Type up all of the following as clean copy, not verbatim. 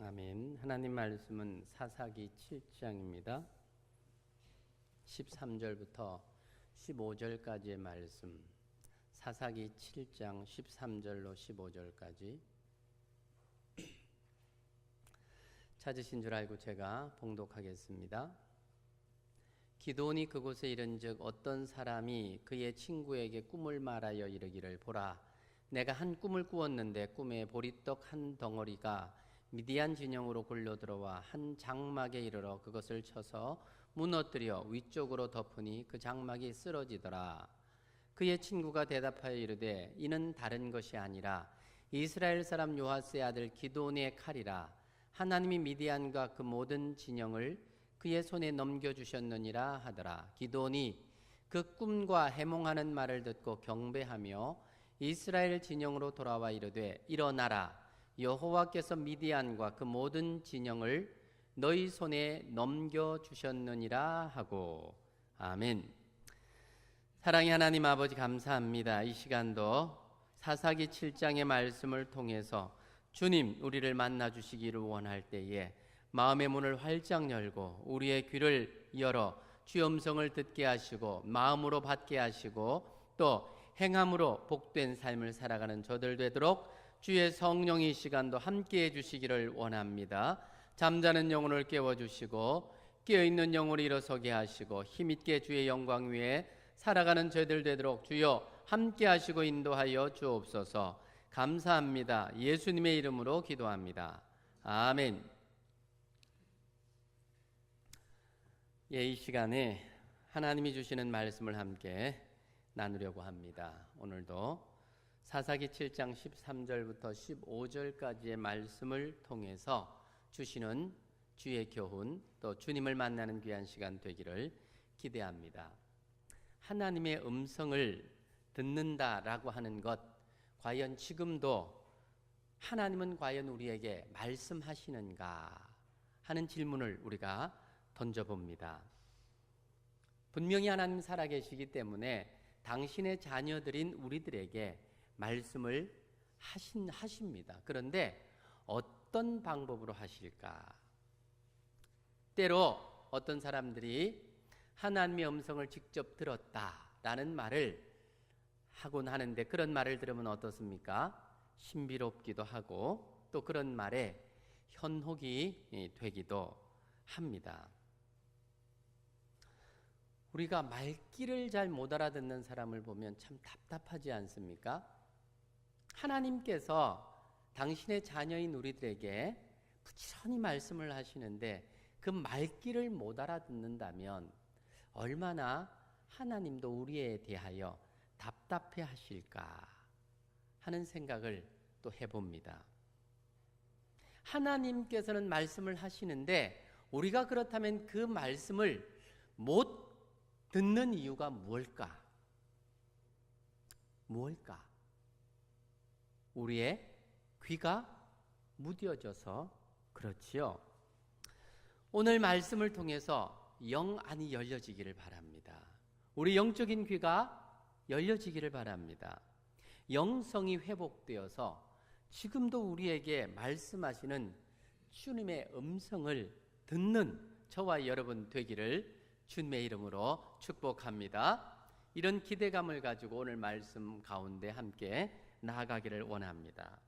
아멘. 하나님 말씀은 사사기 7장입니다. 13절부터 15절까지의 말씀. 사사기 7장 13절로 15절까지. 찾으신 줄 알고 제가 봉독하겠습니다. 기드온이 그곳에 이른즉 어떤 사람이 그의 친구에게 꿈을 말하여 이르기를, 보라, 내가 한 꿈을 꾸었는데 꿈에 보리떡 한 덩어리가 미디안 진영으로 굴러 들어와 한 장막에 이르러 그것을 쳐서 무너뜨려 위쪽으로 덮으니 그 장막이 쓰러지더라. 그의 친구가 대답하여 이르되, 이는 다른 것이 아니라 이스라엘 사람 요아스의 아들 기드온의 칼이라. 하나님이 미디안과 그 모든 진영을 그의 손에 넘겨주셨느니라 하더라. 기드온이 그 꿈과 해몽하는 말을 듣고 경배하며 이스라엘 진영으로 돌아와 이르되, 일어나라, 여호와께서 미디안과 그 모든 진영을 너희 손에 넘겨주셨느니라 하고. 아멘. 사랑의 하나님 아버지, 감사합니다. 이 시간도 사사기 7장의 말씀을 통해서 주님 우리를 만나 주시기를 원할 때에 마음의 문을 활짝 열고 우리의 귀를 열어 주의 음성을 듣게 하시고 마음으로 받게 하시고 또 행함으로 복된 삶을 살아가는 저들 되도록 주의 성령이 시간도 함께해 주시기를 원합니다. 잠자는 영혼을 깨워주시고 깨어있는 영혼을 일어서게 하시고 힘있게 주의 영광 위에 살아가는 저희들 되도록 주여 함께 하시고 인도하여 주옵소서. 감사합니다. 예수님의 이름으로 기도합니다. 아멘. 이 시간에 하나님이 주시는 말씀을 함께 나누려고 합니다. 오늘도 사사기 7장 13절부터 15절까지의 말씀을 통해서 주시는 주의 교훈, 또 주님을 만나는 귀한 시간 되기를 기대합니다. 하나님의 음성을 듣는다라고 하는 것, 과연 지금도 하나님은 과연 우리에게 말씀하시는가 하는 질문을 우리가 던져봅니다. 분명히 하나님 살아계시기 때문에 당신의 자녀들인 우리들에게 말씀을 하십니다. 그런데 어떤 방법으로 하실까? 때로 어떤 사람들이 하나님의 음성을 직접 들었다라는 말을 하곤 하는데, 그런 말을 들으면 어떻습니까? 신비롭기도 하고 또 그런 말에 현혹이 되기도 합니다. 우리가 말귀를 잘 못 알아듣는 사람을 보면 참 답답하지 않습니까? 하나님께서 당신의 자녀인 우리들에게 부지런히 말씀을 하시는데 그 말귀를 못 알아듣는다면 얼마나 하나님도 우리에 대하여 답답해 하실까 하는 생각을 또 해봅니다. 하나님께서는 말씀을 하시는데 우리가 그렇다면 그 말씀을 못 듣는 이유가 무엇일까? 우리의 귀가 무뎌져서 그렇지요. 오늘 말씀을 통해서 영 안이 열려지기를 바랍니다. 우리 영적인 귀가 열려지기를 바랍니다. 영성이 회복되어서 지금도 우리에게 말씀하시는 주님의 음성을 듣는 저와 여러분 되기를 주님의 이름으로 축복합니다. 이런 기대감을 가지고 오늘 말씀 가운데 함께 나아가기를 원합니다.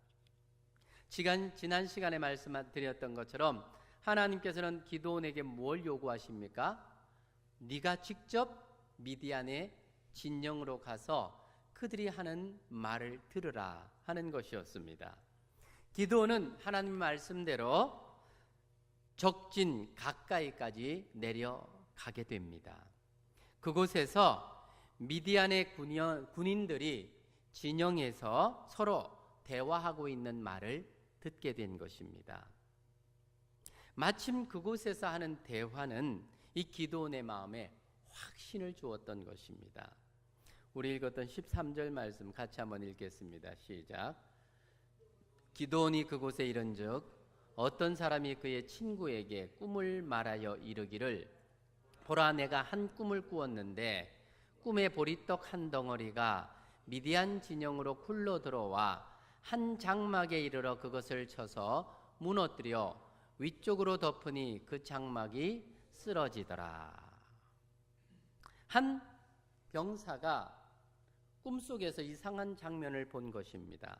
지난 시간에 말씀드렸던 것처럼 하나님께서는 기드온에게 뭘 요구하십니까? 네가 직접 미디안의 진영으로 가서 그들이 하는 말을 들으라 하는 것이었습니다. 기드온은 하나님 말씀대로 적진 가까이까지 내려가게 됩니다. 그곳에서 미디안의 군인들이 진영에서 서로 대화하고 있는 말을 듣게 된 것입니다. 마침 그곳에서 하는 대화는 이 기드온의 마음에 확신을 주었던 것입니다. 우리 읽었던 13절 말씀 같이 한번 읽겠습니다. 시작. 기드온이 그곳에 이른즉 어떤 사람이 그의 친구에게 꿈을 말하여 이르기를, 보라, 내가 한 꿈을 꾸었는데 꿈에 보리떡 한 덩어리가 미디안 진영으로 굴러 들어와 한 장막에 이르러 그것을 쳐서 무너뜨려 위쪽으로 덮으니 그 장막이 쓰러지더라. 한 병사가 꿈속에서 이상한 장면을 본 것입니다.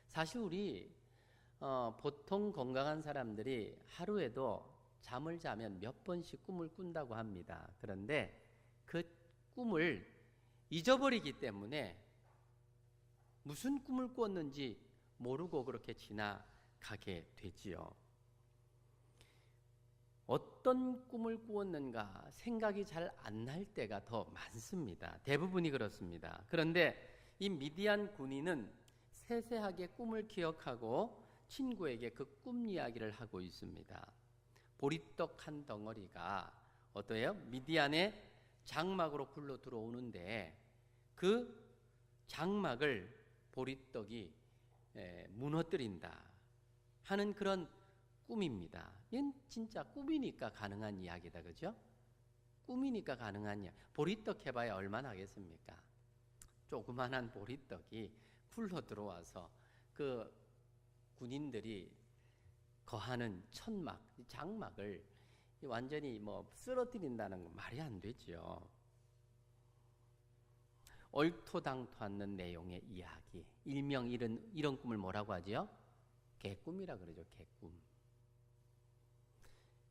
사실 우리 보통 건강한 사람들이 하루에도 잠을 자면 몇 번씩 꿈을 꾼다고 합니다. 그런데 그 꿈을 잊어버리기 때문에 무슨 꿈을 꿨는지 모르고 그렇게 지나가게 되지요. 어떤 꿈을 꾸었는가 생각이 잘 안 날 때가 더 많습니다. 대부분이 그렇습니다. 그런데 이 미디안 군인은 세세하게 꿈을 기억하고 친구에게 그 꿈 이야기를 하고 있습니다. 보리떡 한 덩어리가 어떠해요? 미디안의 장막으로 굴러 들어오는데 그 장막을 보리떡이 무너뜨린다 하는 그런 꿈입니다. 이건 진짜 꿈이니까 가능한 이야기다, 그죠? 꿈이니까 가능한 이야기. 보리떡 해봐야 얼마나 하겠습니까? 조그만한 보리떡이 굴러 들어와서 그 군인들이 거하는 천막, 장막을 완전히 쓰러뜨린다는 건 말이 안 되죠. 얼토당토않는 내용의 이야기. 일명 이런 꿈을 뭐라고 하죠? 개꿈이라 그러죠. 개꿈.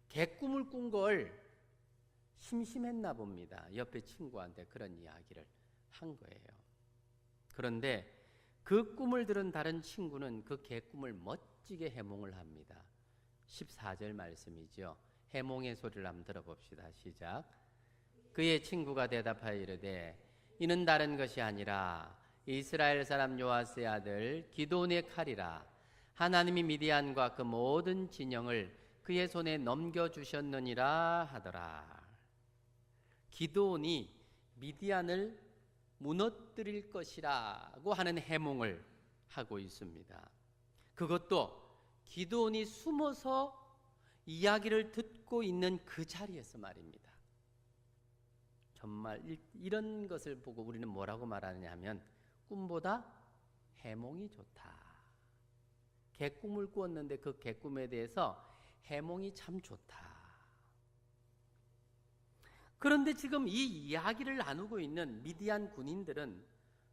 개꿈을 꾼 걸 심심했나 봅니다. 옆에 친구한테 그런 이야기를 한 거예요. 그런데 그 꿈을 들은 다른 친구는 그 개꿈을 멋지게 해몽을 합니다. 14절 말씀이죠. 해몽의 소리를 한번 들어봅시다. 시작. 그의 친구가 대답하여 이르되 이는 다른 것이 아니라 이스라엘 사람 요아스의 아들 기드온의 칼이라. 하나님이 미디안과 그 모든 진영을 그의 손에 넘겨주셨느니라 하더라. 기드온이 미디안을 무너뜨릴 것이라고 하는 해몽을 하고 있습니다. 그것도 기드온이 숨어서 이야기를 듣고 있는 그 자리에서 말입니다. 정말 이런 것을 보고 우리는 뭐라고 말하느냐 하면 꿈보다 해몽이 좋다. 개꿈을 꾸었는데 그 개꿈에 대해서 해몽이 참 좋다. 그런데 지금 이 이야기를 나누고 있는 미디안 군인들은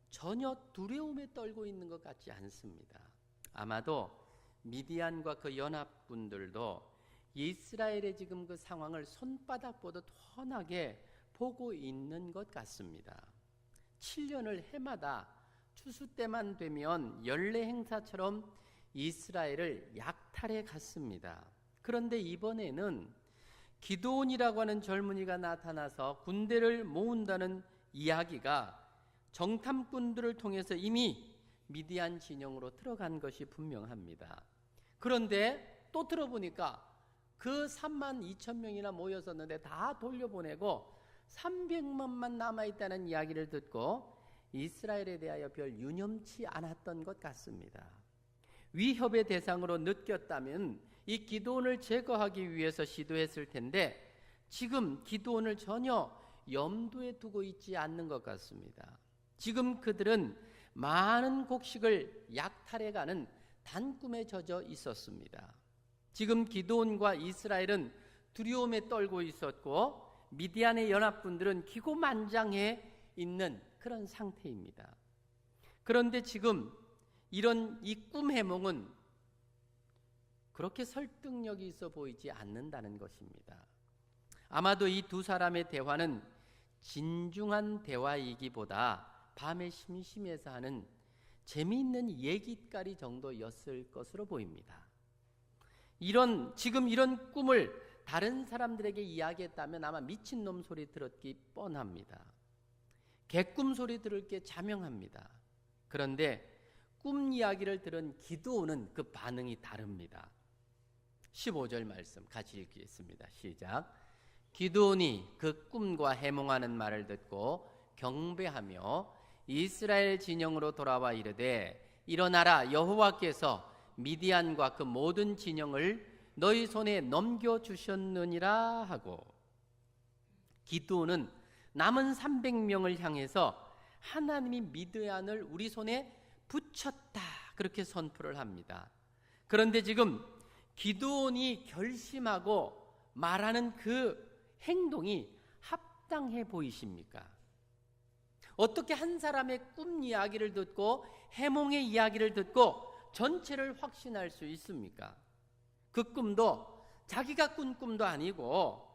전혀 두려움에 떨고 있는 것 같지 않습니다. 아마도 미디안과 그 연합군들도 이스라엘의 지금 그 상황을 손바닥 보듯 훤하게 보고 있는 것 같습니다. 7년을 해마다 추수 때만 되면 연례 행사처럼 이스라엘을 약탈해 갔습니다. 그런데 이번에는 기드온이라고 하는 젊은이가 나타나서 군대를 모은다는 이야기가 정탐꾼들을 통해서 이미 미디안 진영으로 들어간 것이 분명합니다. 그런데 또 들어보니까 그 3만 2천 명이나 모였었는데 다 돌려보내고 300만만 남아있다는 이야기를 듣고 이스라엘에 대하여 별 유념치 않았던 것 같습니다. 위협의 대상으로 느꼈다면 이 기드온을 제거하기 위해서 시도했을 텐데 지금 기드온을 전혀 염두에 두고 있지 않는 것 같습니다. 지금 그들은 많은 곡식을 약탈해가는 단꿈에 젖어 있었습니다. 지금 기드온과 이스라엘은 두려움에 떨고 있었고 미디안의 연합군들은 기고만장해 있는 그런 상태입니다. 그런데 지금 이런 이 꿈 해몽은 그렇게 설득력이 있어 보이지 않는다는 것입니다. 아마도 이 두 사람의 대화는 진중한 대화이기보다 밤에 심심해서 하는 재미있는 얘기거리 정도였을 것으로 보입니다. 지금 이런 꿈을 다른 사람들에게 이야기했다면 아마 미친놈 소리 들었기 뻔합니다. 개꿈 소리 들을 게 자명합니다. 그런데 꿈 이야기를 들은 기드온은 그 반응이 다릅니다. 15절 말씀 같이 읽겠습니다. 시작. 기드온이 그 꿈과 해몽하는 말을 듣고 경배하며 이스라엘 진영으로 돌아와 이르되 일어나라, 여호와께서 미디안과 그 모든 진영을 너희 손에 넘겨주셨느니라 하고, 기드온은 남은 300명을 향해서 하나님이 미디안을 우리 손에 붙였다 그렇게 선포를 합니다. 그런데 지금 기드온이 결심하고 말하는 그 행동이 합당해 보이십니까? 어떻게 한 사람의 꿈 이야기를 듣고 해몽의 이야기를 듣고 전체를 확신할 수 있습니까? 그 꿈도 자기가 꾼 꿈도 아니고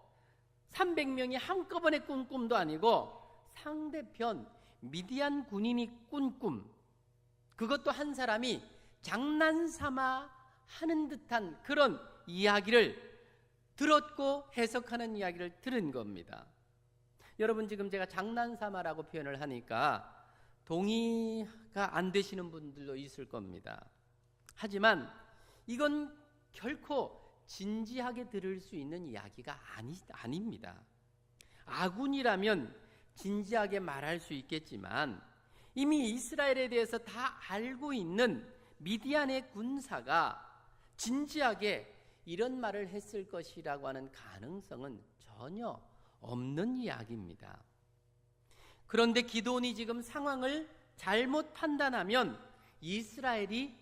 300명이 한꺼번에 꾼 꿈도 아니고 상대편 미디안 군인이 꾼 꿈, 그것도 한 사람이 장난삼아 하는 듯한 그런 이야기를 들었고 해석하는 이야기를 들은 겁니다. 여러분, 지금 제가 장난삼아라고 표현을 하니까 동의가 안 되시는 분들도 있을 겁니다. 하지만 이건 결코 진지하게 들을 수 있는 이야기가 아닙니다. 아군이라면 진지하게 말할 수 있겠지만 이미 이스라엘에 대해서 다 알고 있는 미디안의 군사가 진지하게 이런 말을 했을 것이라고 하는 가능성은 전혀 없는 이야기입니다. 그런데 기드온이 지금 상황을 잘못 판단하면 이스라엘이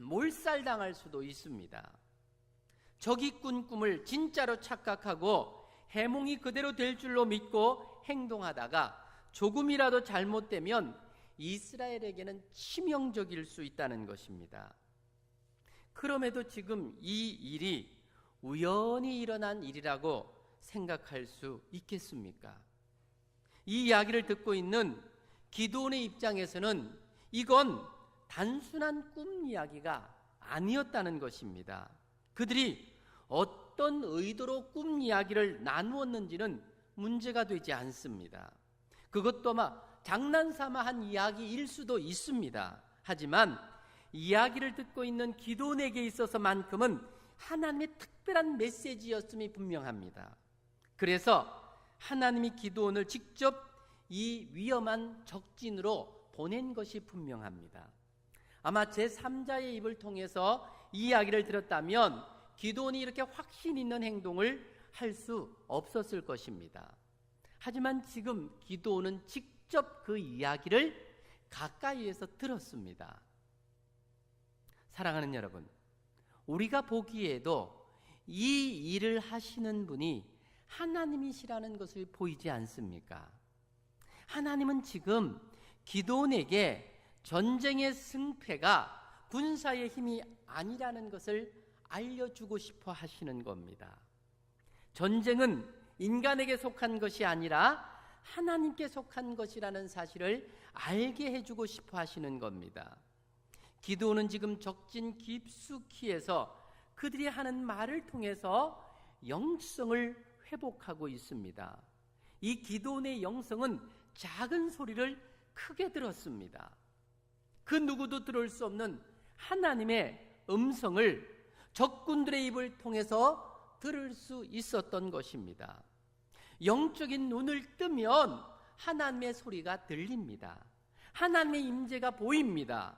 몰살당할 수도 있습니다. 적이 꾼 꿈을 진짜로 착각하고 해몽이 그대로 될 줄로 믿고 행동하다가 조금이라도 잘못되면 이스라엘에게는 치명적일 수 있다는 것입니다. 그럼에도 지금 이 일이 우연히 일어난 일이라고 생각할 수 있겠습니까? 이 이야기를 듣고 있는 기드온의 입장에서는 이건 단순한 꿈 이야기가 아니었다는 것입니다. 그들이 어떤 의도로 꿈 이야기를 나누었는지는 문제가 되지 않습니다. 그것도 아마 장난삼아 한 이야기일 수도 있습니다. 하지만 이야기를 듣고 있는 기드온에게 있어서만큼은 하나님의 특별한 메시지였음이 분명합니다. 그래서 하나님이 기드온을 직접 이 위험한 적진으로 보낸 것이 분명합니다. 아마 제3자의 입을 통해서 이 이야기를 들었다면 기드온이 이렇게 확신 있는 행동을 할 수 없었을 것입니다. 하지만 지금 기드온은 직접 그 이야기를 가까이에서 들었습니다. 사랑하는 여러분, 우리가 보기에도 이 일을 하시는 분이 하나님이시라는 것을 보이지 않습니까? 하나님은 지금 기드온에게 전쟁의 승패가 군사의 힘이 아니라는 것을 알려주고 싶어 하시는 겁니다. 전쟁은 인간에게 속한 것이 아니라 하나님께 속한 것이라는 사실을 알게 해주고 싶어 하시는 겁니다. 기드온은 지금 적진 깊숙이에서 그들이 하는 말을 통해서 영성을 회복하고 있습니다. 이 기드온의 영성은 작은 소리를 크게 들었습니다. 그 누구도 들을 수 없는 하나님의 음성을 적군들의 입을 통해서 들을 수 있었던 것입니다. 영적인 눈을 뜨면 하나님의 소리가 들립니다. 하나님의 임재가 보입니다.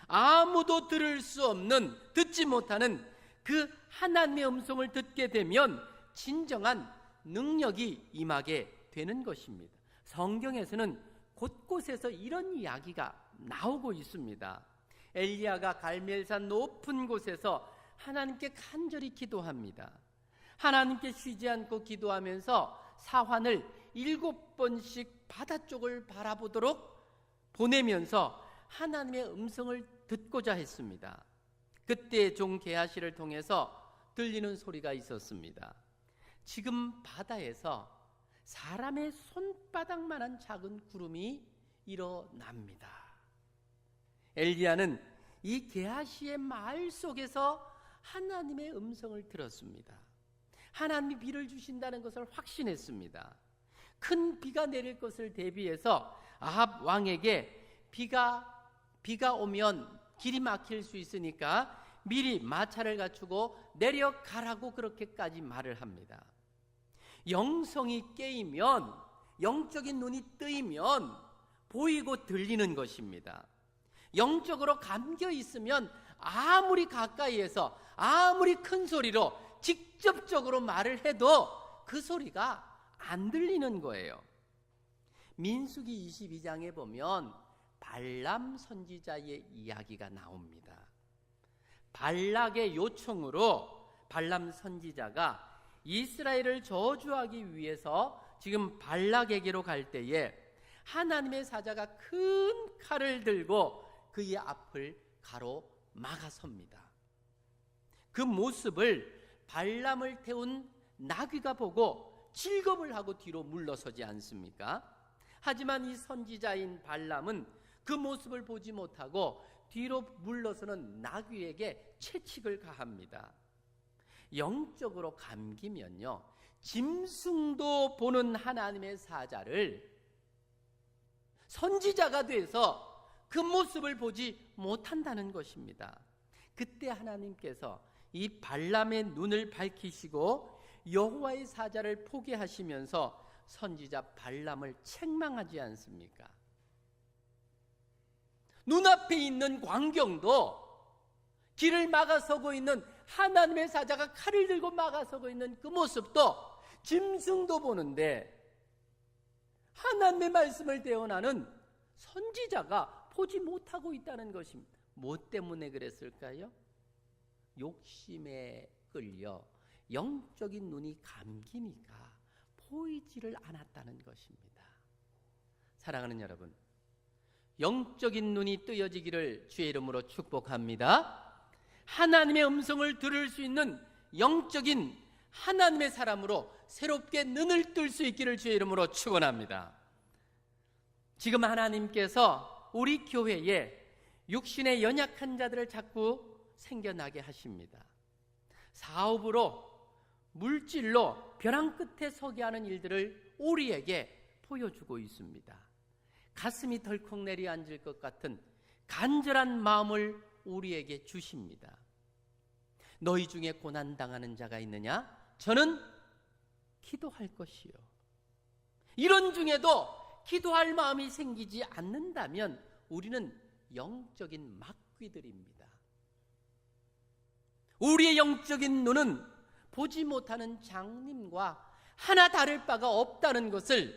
아무도 들을 수 없는, 듣지 못하는 그 하나님의 음성을 듣게 되면 진정한 능력이 임하게 되는 것입니다. 성경에서는 곳곳에서 이런 이야기가 나오고 있습니다. 엘리야가 갈멜산 높은 곳에서 하나님께 간절히 기도합니다. 하나님께 쉬지 않고 기도하면서 사환을 7번씩 바다 쪽을 바라보도록 보내면서 하나님의 음성을 듣고자 했습니다. 그때 종 게하시를 통해서 들리는 소리가 있었습니다. 지금 바다에서 사람의 손바닥만한 작은 구름이 일어납니다. 엘리야는 이 게하시의 말 속에서 하나님의 음성을 들었습니다. 하나님이 비를 주신다는 것을 확신했습니다. 큰 비가 내릴 것을 대비해서 아합 왕에게 비가 오면 길이 막힐 수 있으니까 미리 마차를 갖추고 내려가라고 그렇게까지 말을 합니다. 영성이 깨이면, 영적인 눈이 뜨이면 보이고 들리는 것입니다. 영적으로 감겨 있으면 아무리 가까이에서 아무리 큰 소리로 직접적으로 말을 해도 그 소리가 안 들리는 거예요. 민수기 22장에 보면 발람 선지자의 이야기가 나옵니다. 발락의 요청으로 발람 선지자가 이스라엘을 저주하기 위해서 지금 발락에게로 갈 때에 하나님의 사자가 큰 칼을 들고 그의 앞을 가로막아섭니다. 그 모습을 발람을 태운 나귀가 보고 질겁을 하고 뒤로 물러서지 않습니까? 하지만 이 선지자인 발람은 그 모습을 보지 못하고 뒤로 물러서는 나귀에게 채찍을 가합니다. 영적으로 감기면요, 짐승도 보는 하나님의 사자를 선지자가 돼서 그 모습을 보지 못한다는 것입니다. 그때 하나님께서 이 발람의 눈을 밝히시고 여호와의 사자를 포기하시면서 선지자 발람을 책망하지 않습니까? 눈앞에 있는 광경도 길을 막아서고 있는 하나님의 사자가 칼을 들고 막아서고 있는 그 모습도 짐승도 보는데 하나님의 말씀을 대언하는 선지자가 보지 못하고 있다는 것입니다. 뭐 때문에 그랬을까요? 욕심에 끌려 영적인 눈이 감기니까 보이지를 않았다는 것입니다. 사랑하는 여러분, 영적인 눈이 뜨여지기를 주의 이름으로 축복합니다. 하나님의 음성을 들을 수 있는 영적인 하나님의 사람으로 새롭게 눈을 뜰 수 있기를 주의 이름으로 축원합니다. 지금 하나님께서 우리 교회에 육신의 연약한 자들을 자꾸 생겨나게 하십니다. 사업으로, 물질로 벼랑 끝에 서게 하는 일들을 우리에게 보여주고 있습니다. 가슴이 덜컥 내려앉을 것 같은 간절한 마음을 우리에게 주십니다. 너희 중에 고난당하는 자가 있느냐? 저는 기도할 것이요. 이런 중에도 기도할 마음이 생기지 않는다면 우리는 영적인 막귀들입니다. 우리의 영적인 눈은 보지 못하는 장님과 하나 다를 바가 없다는 것을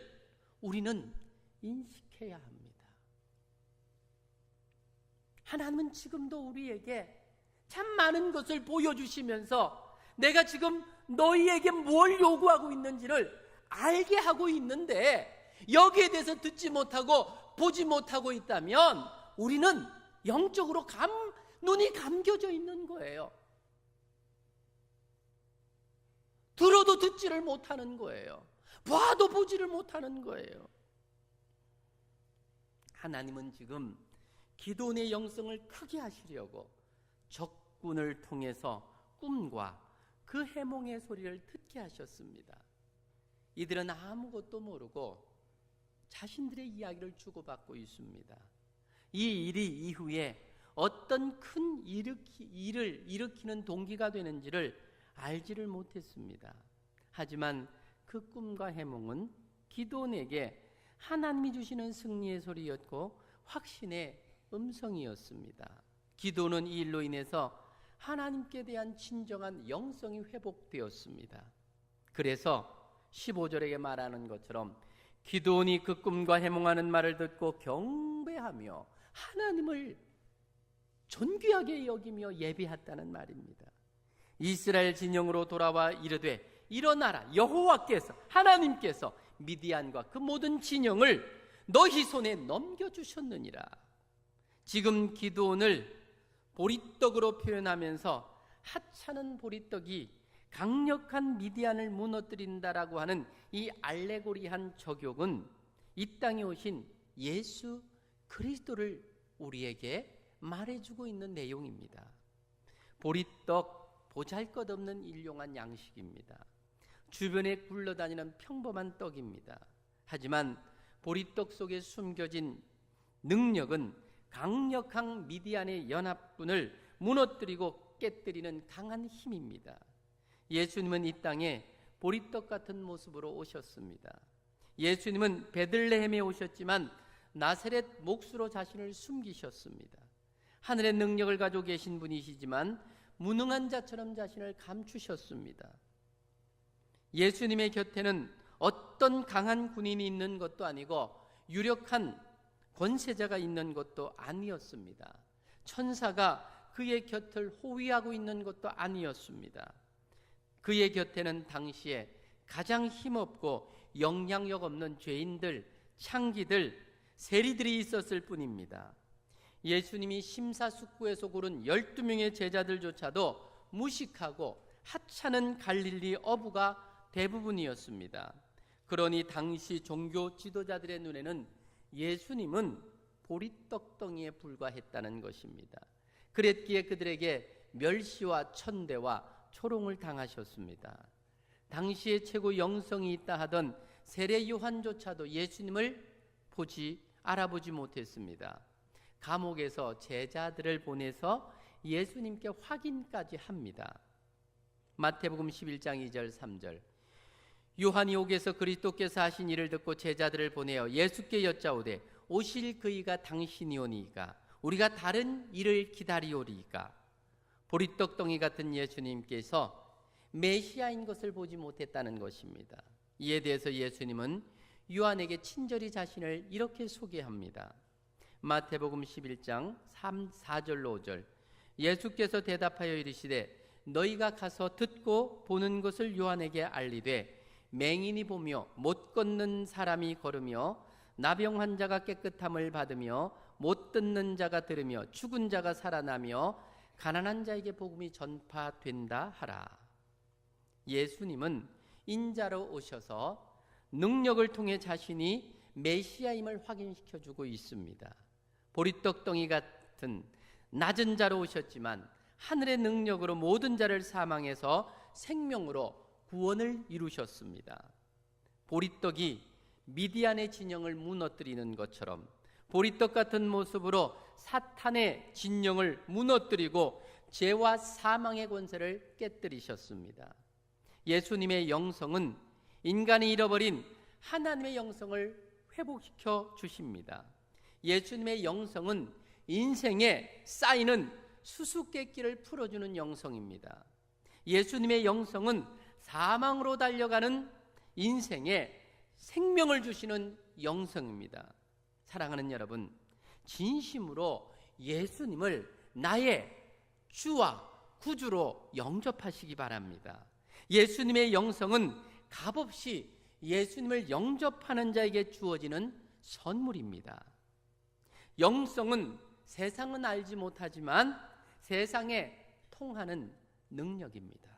우리는 인식해야 합니다. 하나님은 지금도 우리에게 참 많은 것을 보여주시면서 내가 지금 너희에게 뭘 요구하고 있는지를 알게 하고 있는데 여기에 대해서 듣지 못하고 보지 못하고 있다면 우리는 영적으로 눈이 감겨져 있는 거예요. 들어도 듣지를 못하는 거예요. 봐도 보지를 못하는 거예요. 하나님은 지금 기도원의 영성을 크게 하시려고 적군을 통해서 꿈과 그 해몽의 소리를 듣게 하셨습니다. 이들은 아무것도 모르고 자신들의 이야기를 주고받고 있습니다. 이 일이 이후에 어떤 큰 일을 일으키는 동기가 되는지를 알지를 못했습니다. 하지만 그 꿈과 해몽은 기도원에게 하나님이 주시는 승리의 소리였고 확신의 음성이었습니다. 기도는 이 일로 인해서 하나님께 대한 진정한 영성이 회복되었습니다. 그래서 15절에게 말하는 것처럼 기도원이 그 꿈과 해몽하는 말을 듣고 경배하며 하나님을 존귀하게 여기며 예배했다는 말입니다. 이스라엘 진영으로 돌아와 이르되 일어나라, 여호와께서 하나님께서 미디안과 그 모든 진영을 너희 손에 넘겨주셨느니라. 지금 기드온을 보리떡으로 표현하면서 하찮은 보리떡이 강력한 미디안을 무너뜨린다라고 하는 이 알레고리한 저격은 이 땅에 오신 예수 그리스도를 우리에게 말해주고 있는 내용입니다. 보리떡 보잘것없는 일용한 양식입니다. 주변에 굴러다니는 평범한 떡입니다. 하지만 보리떡 속에 숨겨진 능력은 강력한 미디안의 연합군을 무너뜨리고 깨뜨리는 강한 힘입니다. 예수님은 이 땅에 보리떡 같은 모습으로 오셨습니다. 예수님은 베들레헴에 오셨지만 나사렛 몫으로 자신을 숨기셨습니다. 하늘의 능력을 가지고 계신 분이시지만 무능한 자처럼 자신을 감추셨습니다. 예수님의 곁에는 어떤 강한 군인이 있는 것도 아니고 유력한 권세자가 있는 것도 아니었습니다. 천사가 그의 곁을 호위하고 있는 것도 아니었습니다. 그의 곁에는 당시에 가장 힘없고 영향력 없는 죄인들, 창기들, 세리들이 있었을 뿐입니다. 예수님이 심사숙고해서 고른 12명의 제자들조차도 무식하고 하찮은 갈릴리 어부가 대부분이었습니다. 그러니 당시 종교 지도자들의 눈에는 예수님은 보리떡덩이에 불과했다는 것입니다. 그랬기에 그들에게 멸시와 천대와 조롱을 당하셨습니다. 당시에 최고 영성이 있다 하던 세례 요한조차도 예수님을 알아보지 못했습니다. 감옥에서 제자들을 보내서 예수님께 확인까지 합니다. 마태복음 11장 2절 3절. 요한이 옥에서 그리스도께서 하신 일을 듣고 제자들을 보내어 예수께 여짜오되 오실 그이가 당신이오니이까 우리가 다른 일을 기다리오리이까. 보리떡덩이 같은 예수님께서 메시아인 것을 보지 못했다는 것입니다. 이에 대해서 예수님은 요한에게 친절히 자신을 이렇게 소개합니다. 마태복음 11장 3, 4절로 5절. 예수께서 대답하여 이르시되 너희가 가서 듣고 보는 것을 요한에게 알리되 맹인이 보며 못 걷는 사람이 걸으며 나병 환자가 깨끗함을 받으며 못 듣는 자가 들으며 죽은 자가 살아나며 가난한 자에게 복음이 전파된다 하라. 예수님은 인자로 오셔서 능력을 통해 자신이 메시아임을 확인시켜주고 있습니다. 보리떡덩이 같은 낮은 자로 오셨지만 하늘의 능력으로 모든 자를 사망해서 생명으로 구원을 이루셨습니다. 보리떡이 미디안의 진영을 무너뜨리는 것처럼 보리떡 같은 모습으로 사탄의 진영을 무너뜨리고 죄와 사망의 권세를 깨뜨리셨습니다. 예수님의 영성은 인간이 잃어버린 하나님의 영성을 회복시켜 주십니다. 예수님의 영성은 인생에 쌓이는 수수께끼를 풀어주는 영성입니다. 예수님의 영성은 사망으로 달려가는 인생에 생명을 주시는 영성입니다. 사랑하는 여러분, 진심으로 예수님을 나의 주와 구주로 영접하시기 바랍니다. 예수님의 영성은 값없이 예수님을 영접하는 자에게 주어지는 선물입니다. 영성은 세상은 알지 못하지만 세상에 통하는 능력입니다.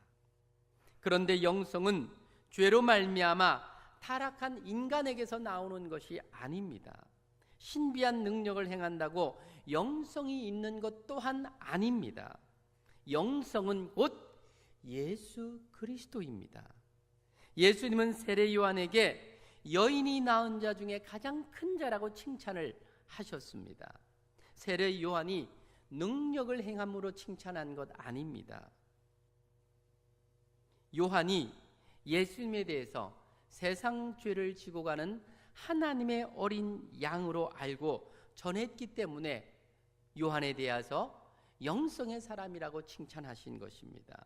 그런데 영성은 죄로 말미암아 타락한 인간에게서 나오는 것이 아닙니다. 신비한 능력을 행한다고 영성이 있는 것 또한 아닙니다. 영성은 곧 예수 그리스도입니다. 예수님은 세례 요한에게 여인이 낳은 자 중에 가장 큰 자라고 칭찬을 하셨습니다. 세례 요한이 능력을 행함으로 칭찬한 것 아닙니다. 요한이 예수님에 대해서 세상 죄를 지고 가는 하나님의 어린 양으로 알고 전했기 때문에 요한에 대해서 영성의 사람이라고 칭찬하신 것입니다.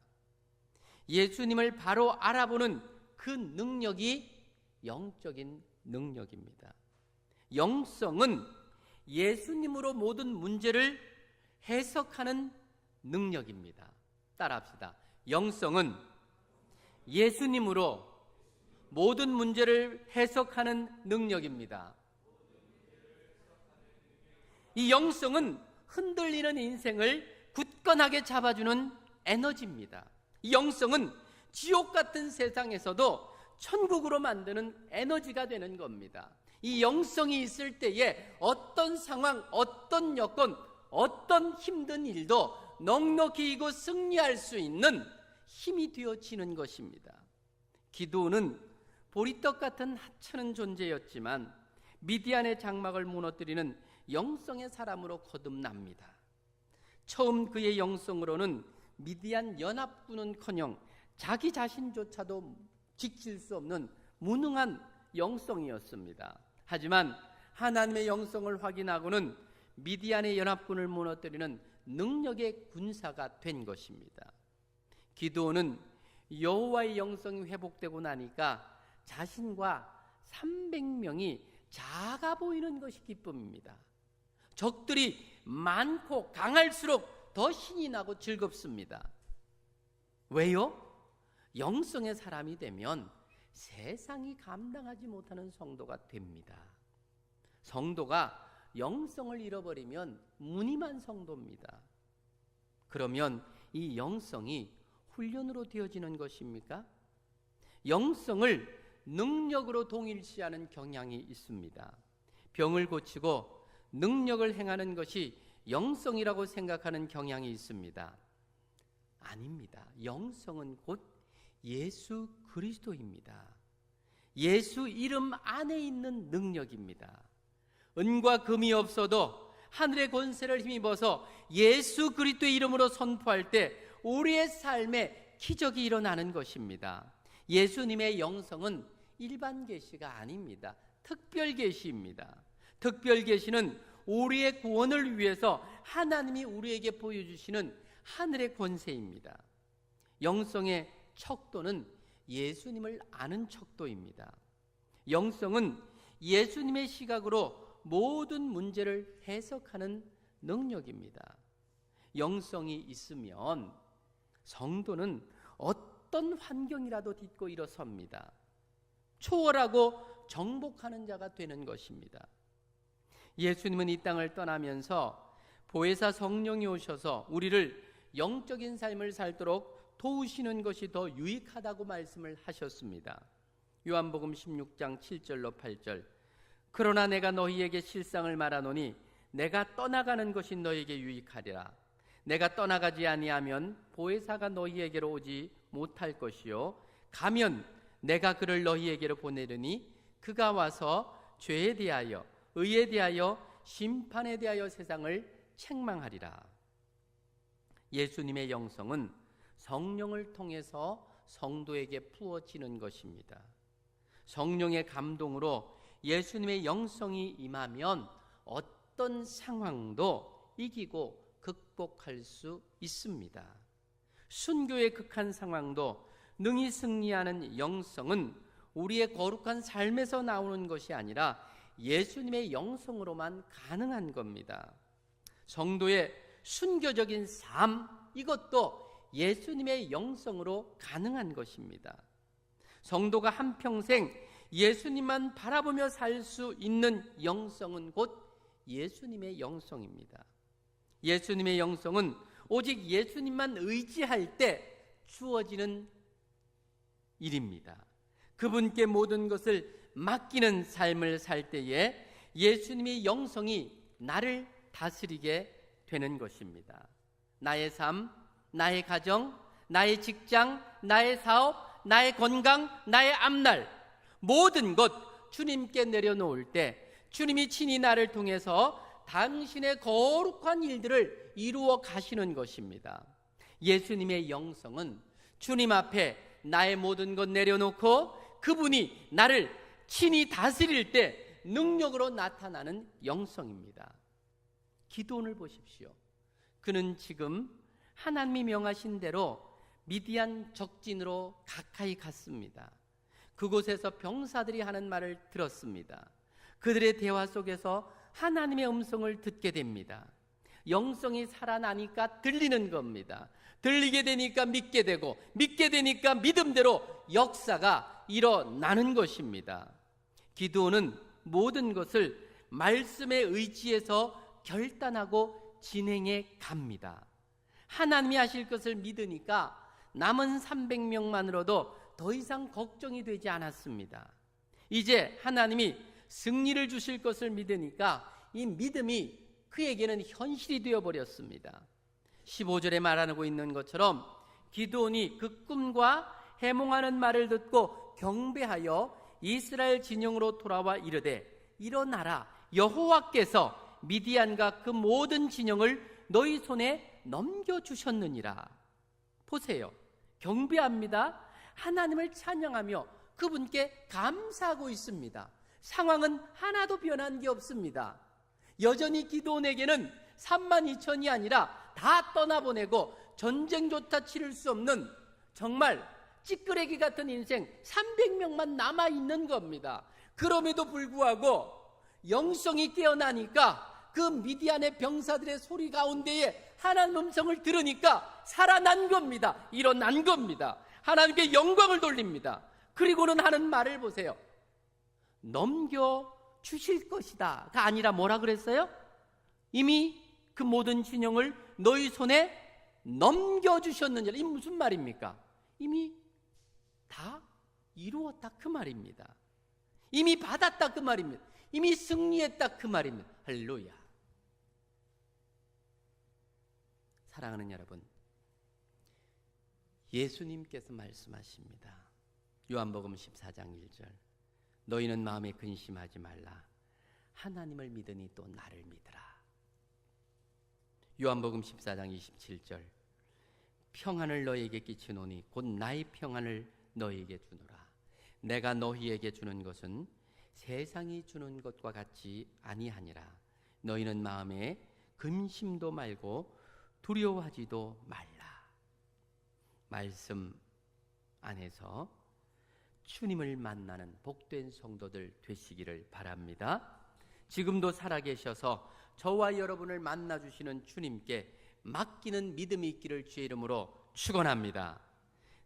예수님을 바로 알아보는 그 능력이 영적인 능력입니다. 영성은 예수님으로 모든 문제를 해석하는 능력입니다. 따라합시다. 영성은 예수님으로 모든 문제를 해석하는 능력입니다. 이 영성은 흔들리는 인생을 굳건하게 잡아주는 에너지입니다. 이 영성은 지옥 같은 세상에서도 천국으로 만드는 에너지가 되는 겁니다. 이 영성이 있을 때에 어떤 상황, 어떤 여건, 어떤 힘든 일도 넉넉히 이고 승리할 수 있는 힘이 되어지는 것입니다. 기드온은 보리떡 같은 하찮은 존재였지만 미디안의 장막을 무너뜨리는 영성의 사람으로 거듭납니다. 처음 그의 영성으로는 미디안 연합군은커녕 자기 자신조차도 지킬 수 없는 무능한 영성이었습니다. 하지만 하나님의 영성을 확인하고는 미디안의 연합군을 무너뜨리는 능력의 군사가 된 것입니다. 기드온은 여호와의 영성이 회복되고 나니까 자신과 300명이 작아 보이는 것이 기쁨입니다. 적들이 많고 강할수록 더 신이 나고 즐겁습니다. 왜요? 영성의 사람이 되면 세상이 감당하지 못하는 성도가 됩니다. 성도가 영성을 잃어버리면 무늬만 성도입니다. 그러면 이 영성이 훈련으로 되어지는 것입니까? 영성을 능력으로 동일시하는 경향이 있습니다. 병을 고치고 능력을 행하는 것이 영성이라고 생각하는 경향이 있습니다. 아닙니다. 영성은 곧 예수 그리스도입니다. 예수 이름 안에 있는 능력입니다. 은과 금이 없어도 하늘의 권세를 힘입어서 예수 그리스도의 이름으로 선포할 때 우리의 삶에 기적이 일어나는 것입니다. 예수님의 영성은 일반 계시가 아닙니다. 특별 계시입니다. 특별 계시는 우리의 구원을 위해서 하나님이 우리에게 보여주시는 하늘의 권세입니다. 영성의 척도는 예수님을 아는 척도입니다. 영성은 예수님의 시각으로 모든 문제를 해석하는 능력입니다. 영성이 있으면 성도는 어떤 환경이라도 딛고 일어섭니다. 초월하고 정복하는 자가 되는 것입니다. 예수님은 이 땅을 떠나면서 보혜사 성령이 오셔서 우리를 영적인 삶을 살도록 도우시는 것이 더 유익하다고 말씀을 하셨습니다. 요한복음 16장 7절로 8절. 그러나 내가 너희에게 실상을 말하노니 내가 떠나가는 것이 너희에게 유익하리라. 내가 떠나가지 아니하면 보혜사가 너희에게로 오지 못할 것이요 가면 내가 그를 너희에게로 보내리니 그가 와서 죄에 대하여 의에 대하여 심판에 대하여 세상을 책망하리라. 예수님의 영성은 성령을 통해서 성도에게 부어지는 것입니다. 성령의 감동으로 예수님의 영성이 임하면 어떤 상황도 이기고 극복할 수 있습니다. 순교의 극한 상황도 능히 승리하는 영성은 우리의 거룩한 삶에서 나오는 것이 아니라 예수님의 영성으로만 가능한 겁니다. 성도의 순교적인 삶, 이것도 예수님의 영성으로 가능한 것입니다. 성도가 한평생 예수님만 바라보며 살 수 있는 영성은 곧 예수님의 영성입니다. 예수님의 영성은 오직 예수님만 의지할 때 주어지는 일입니다. 그분께 모든 것을 맡기는 삶을 살 때에 예수님의 영성이 나를 다스리게 되는 것입니다. 나의 삶, 나의 가정, 나의 직장, 나의 사업, 나의 건강, 나의 앞날 모든 것 주님께 내려놓을 때 주님이 친히 나를 통해서 당신의 거룩한 일들을 이루어 가시는 것입니다. 예수님의 영성은 주님 앞에 나의 모든 것 내려놓고 그분이 나를 친히 다스릴 때 능력으로 나타나는 영성입니다. 기도원을 보십시오. 그는 지금 하나님이 명하신 대로 미디안 적진으로 가까이 갔습니다. 그곳에서 병사들이 하는 말을 들었습니다. 그들의 대화 속에서 하나님의 음성을 듣게 됩니다. 영성이 살아나니까 들리는 겁니다. 들리게 되니까 믿게 되고 믿게 되니까 믿음대로 역사가 일어나는 것입니다. 기도는 모든 것을 말씀에 의지해서 결단하고 진행해 갑니다. 하나님이 하실 것을 믿으니까 남은 300명만으로도 더 이상 걱정이 되지 않았습니다. 이제 하나님이 승리를 주실 것을 믿으니까 이 믿음이 그에게는 현실이 되어버렸습니다. 15절에 말하고 있는 것처럼 기드온이 그 꿈과 해몽하는 말을 듣고 경배하여 이스라엘 진영으로 돌아와 이르되 일어나라, 여호와께서 미디안과 그 모든 진영을 너희 손에 넘겨주셨느니라. 보세요, 경배합니다. 하나님을 찬양하며 그분께 감사하고 있습니다. 상황은 하나도 변한 게 없습니다. 여전히 기드온에게는 32,000이 아니라 다 떠나보내고 전쟁조차 치를 수 없는 정말 찌끄레기 같은 인생 300명만 남아있는 겁니다. 그럼에도 불구하고 영성이 깨어나니까 그 미디안의 병사들의 소리 가운데에 하나님 음성을 들으니까 살아난 겁니다. 일어난 겁니다. 하나님께 영광을 돌립니다. 그리고는 하는 말을 보세요. 넘겨주실 것이다가 아니라 뭐라 그랬어요? 이미 그 모든 진영을 너희 손에 넘겨주셨느니라. 이 무슨 말입니까? 이미 다 이루었다 그 말입니다. 이미 받았다 그 말입니다. 이미 승리했다 그 말입니다. 할렐루야. 사랑하는 여러분, 예수님께서 말씀하십니다. 요한복음 14장 1절, 너희는 마음에 근심하지 말라. 하나님을 믿으니 또 나를 믿으라. 요한복음 14장 27절, 평안을 너희에게 끼치노니 곧 나의 평안을 너희에게 주노라. 내가 너희에게 주는 것은 세상이 주는 것과 같이 아니하니라. 너희는 마음에 근심도 말고 두려워하지도 말라. 말씀 안에서 주님을 만나는 복된 성도들 되시기를 바랍니다. 지금도 살아계셔서 저와 여러분을 만나주시는 주님께 맡기는 믿음이 있기를 주의 이름으로 축원합니다.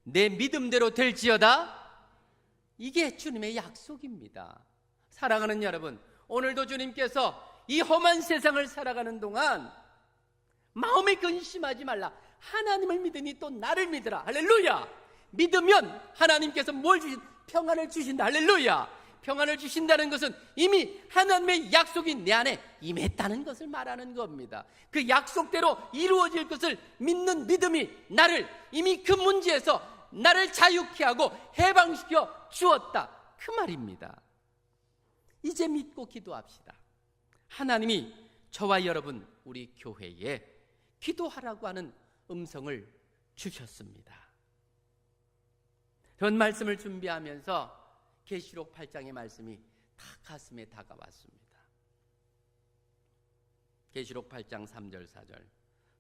내 믿음대로 될지어다. 이게 주님의 약속입니다. 사랑하는 여러분, 오늘도 주님께서 이 험한 세상을 살아가는 동안 마음에 근심하지 말라. 하나님을 믿으니 또 나를 믿으라. 할렐루야. 믿으면 하나님께서 뭘 주신? 평안을 주신다. 할렐루야. 평안을 주신다는 것은 이미 하나님의 약속이 내 안에 임했다는 것을 말하는 겁니다. 그 약속대로 이루어질 것을 믿는 믿음이 나를 이미 그 문제에서 나를 자유케 하고 해방시켜 주었다 그 말입니다. 이제 믿고 기도합시다. 하나님이 저와 여러분 우리 교회에 기도하라고 하는 음성을 주셨습니다. 그런 말씀을 준비하면서 계시록 8장의 말씀이 다 가슴에 다가왔습니다. 계시록 8장 3절 4절,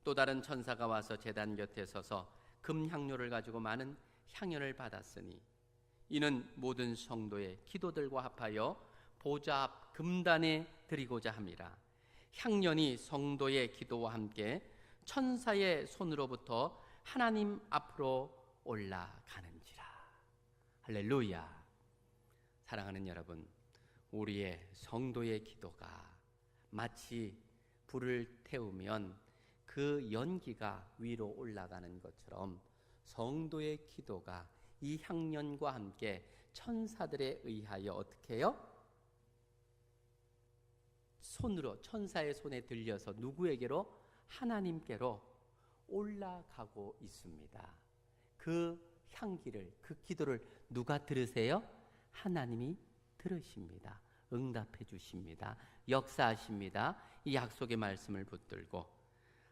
또 다른 천사가 와서 제단 곁에 서서 금향료를 가지고 많은 향연을 받았으니 이는 모든 성도의 기도들과 합하여 보좌 앞 금단에 드리고자 함이라. 향연이 성도의 기도와 함께 천사의 손으로부터 하나님 앞으로 올라가는지라. 할렐루야. 사랑하는 여러분, 우리의 성도의 기도가 마치 불을 태우면 그 연기가 위로 올라가는 것처럼 성도의 기도가 이 향연과 함께 천사들에 의하여 어떻게 해요? 손으로, 천사의 손에 들려서 누구에게로? 하나님께로 올라가고 있습니다. 그 향기를, 그 기도를 누가 들으세요? 하나님이 들으십니다. 응답해 주십니다. 역사하십니다. 이 약속의 말씀을 붙들고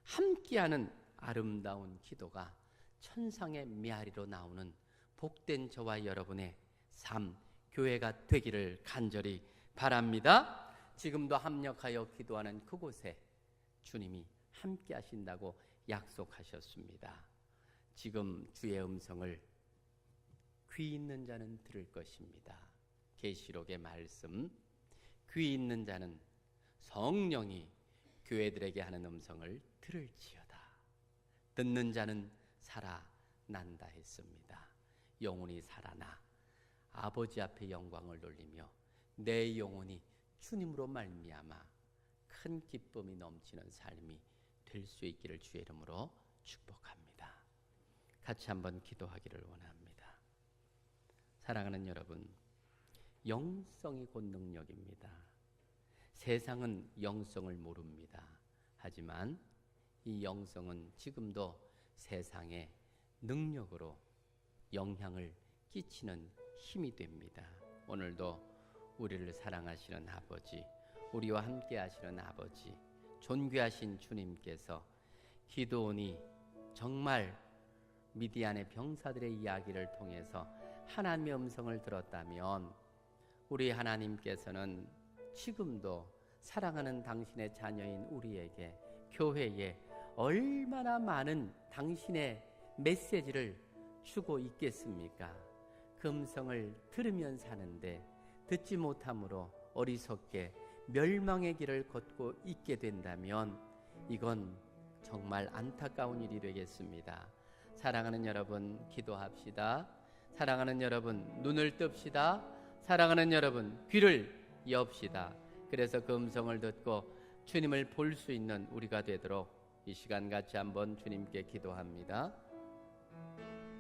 함께하는 아름다운 기도가 천상의 메아리로 나오는 복된 저와 여러분의 삶, 교회가 되기를 간절히 바랍니다. 지금도 합력하여 기도하는 그곳에 주님이 함께 하신다고 약속하셨습니다. 지금 주의 음성을 귀 있는 자는 들을 것입니다. 계시록의 말씀, 귀 있는 자는 성령이 교회들에게 하는 음성을 들을지어다. 듣는 자는 살아난다 했습니다. 영혼이 살아나 아버지 앞에 영광을 돌리며 내 영혼이 주님으로 말미암아 큰 기쁨이 넘치는 삶이 될 수 있기를 주의 이름으로 축복합니다. 같이 한번 기도하기를 원합니다. 사랑하는 여러분, 영성이 곧 능력입니다. 세상은 영성을 모릅니다. 하지만 이 영성은 지금도 세상의 능력으로 영향을 끼치는 힘이 됩니다. 오늘도 우리를 사랑하시는 아버지, 우리와 함께 하시는 아버지, 존귀하신 주님께서 기드온이 정말 미디안의 병사들의 이야기를 통해서 하나님의 음성을 들었다면 우리 하나님께서는 지금도 사랑하는 당신의 자녀인 우리에게, 교회에 얼마나 많은 당신의 메시지를 주고 있겠습니까? 그 음성을 들으면 사는데 듣지 못함으로 어리석게 멸망의 길을 걷고 있게 된다면 이건 정말 안타까운 일이 되겠습니다. 사랑하는 여러분, 기도합시다. 사랑하는 여러분, 눈을 뜹시다. 사랑하는 여러분, 귀를 엽시다. 그래서 그 음성을 듣고 주님을 볼 수 있는 우리가 되도록 이 시간 같이 한번 주님께 기도합니다.